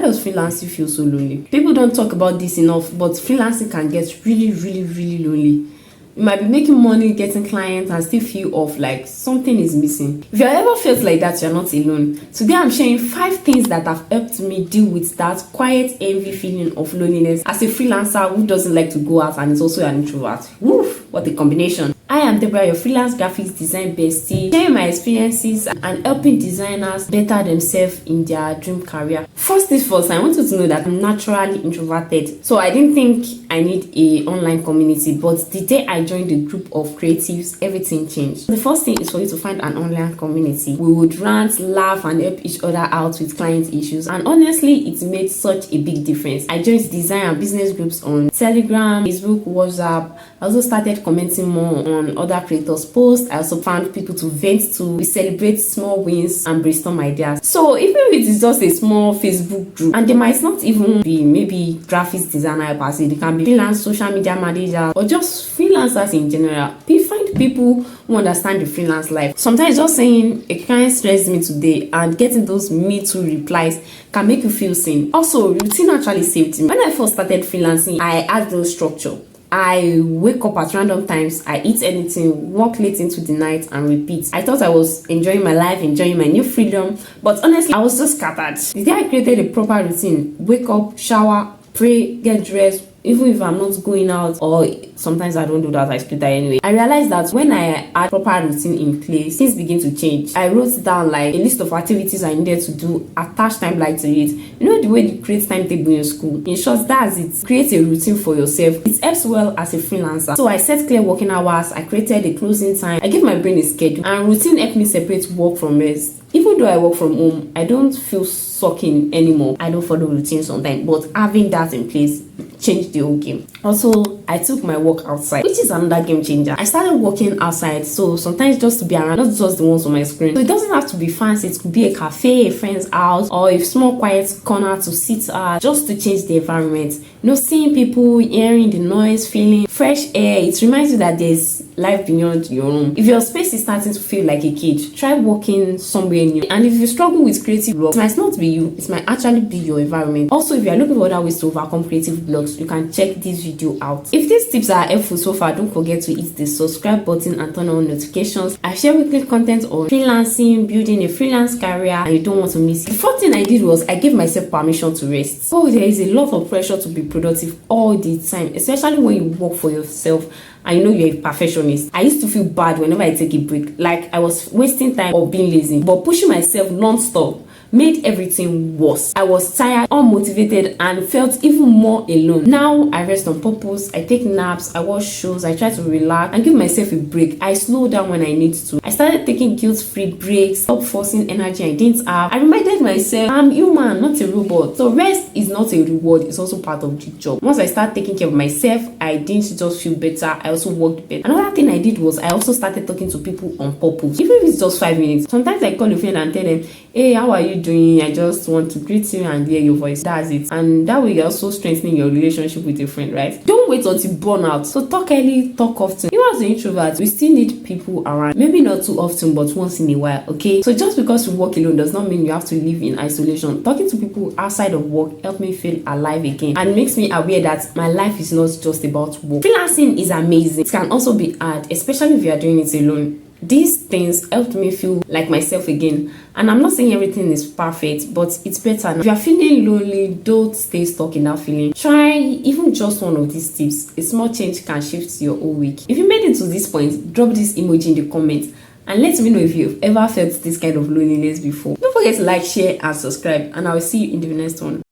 Why does freelancing feel so lonely? People don't talk about this enough, but freelancing can get really lonely. You might be making money, getting clients, and still feel off, like something is missing. If you ever felt like that, you're not alone. Today I'm sharing 5 things that have helped me deal with that quiet envy feeling of loneliness as a freelancer who doesn't like to go out and is also an introvert. Woof, what a combination. I am Deborah, your freelance graphics design bestie, sharing my experiences and helping designers better themselves in their dream career. First things first, I want you to know that I'm naturally introverted, so I didn't think I need a online community, but the day I joined a group of creatives, everything changed. The first thing is for you to find an online community. We would rant, laugh, and help each other out with client issues, and honestly, it made such a big difference. I joined design and business groups on Telegram, Facebook, WhatsApp. I also started commenting more on other creators' posts. I also found people to vent to. We celebrate small wins and brainstorm ideas. So even if it is just a small Facebook group, and they might not even be maybe graphics designer per se, they can be freelance social media manager or just freelancers in general. We find people who understand the freelance life. Sometimes just saying a client stressed me today and getting those Me Too replies can make you feel seen. Also, routine actually saved me. When I first started freelancing, I had no structure. I wake up at random times, I eat anything, work late into the night, and repeat. I thought I was enjoying my life, enjoying my new freedom, but honestly, I was just scattered. The day I created a proper routine, wake up, shower, pray, get dressed, even if I'm not going out, or sometimes I don't do that, I split that anyway. I realized that when I had proper routine in place, things begin to change. I wrote down like a list of activities I needed to do, attach timeline to it. You know the way you create timetable in school? In short, that's it. Create a routine for yourself. It helps well as a freelancer. So I set clear working hours, I created a closing time, I gave my brain a schedule, and routine helped me separate work from rest. Even though I work from home, I don't feel sucking anymore. I don't follow routine sometimes, but having that in place changed the whole game. Also, I took my work outside, which is another game changer. I started working outside, so sometimes just to be around, not just the ones on my screen. So it doesn't have to be fancy. It could be a cafe, a friend's house, or a small quiet corner to sit at, just to change the environment. You know, seeing people, hearing the noise, feeling fresh air, it reminds you that there's life beyond your room. If your space is starting to feel like a cage, try working somewhere new. And if you struggle with creative block, it might not be you, it might actually be your environment. Also, if you are looking for other ways to overcome creative blocks, you can check this video out. If these tips are helpful so far, don't forget to hit the subscribe button and turn on notifications. I share weekly content on freelancing, building a freelance career, and you don't want to miss it. The first thing I did was I gave myself permission to rest. So there is a lot of pressure to be productive all the time, especially when you work for yourself and you know you're a perfectionist. I used to feel bad whenever I take a break, like I was wasting time or being lazy, but pushing myself non-stop made everything worse. I was tired, unmotivated, and felt even more alone. Now I rest on purpose, I take naps, I watch shows, I try to relax and give myself a break. I slow down when I need to. I started taking guilt-free breaks, stop forcing energy I didn't have. I reminded myself I'm human, not a robot. So rest is not a reward, it's also part of the job. Once I start taking care of myself, I didn't just feel better, I also worked better. Another thing I did was I also started talking to people on purpose. Even if it's just 5 minutes. Sometimes I call a friend and tell them, hey, how are you doing? I just want to greet you and hear your voice. That's it. And that way you're also strengthening your relationship with a friend, right? Don't wait until burnout. So talk early, talk often. Even as an introvert, we still need people around. Maybe not too often, but once in a while, okay? So just because you work alone does not mean you have to live in isolation. Talking to people outside of work helped me feel alive again and makes me aware that my life is not just about work. Freelancing is amazing. It can also be hard, especially if you are doing it alone. These things helped me feel like myself again. And I'm not saying everything is perfect, but it's better now. If you're feeling lonely, don't stay stuck in that feeling. Try even just one of these tips. A small change can shift your whole week. If you made it to this point, drop this emoji in the comments and let me know if you've ever felt this kind of loneliness before. Don't forget to like, share, and subscribe, and I'll see you in the next one.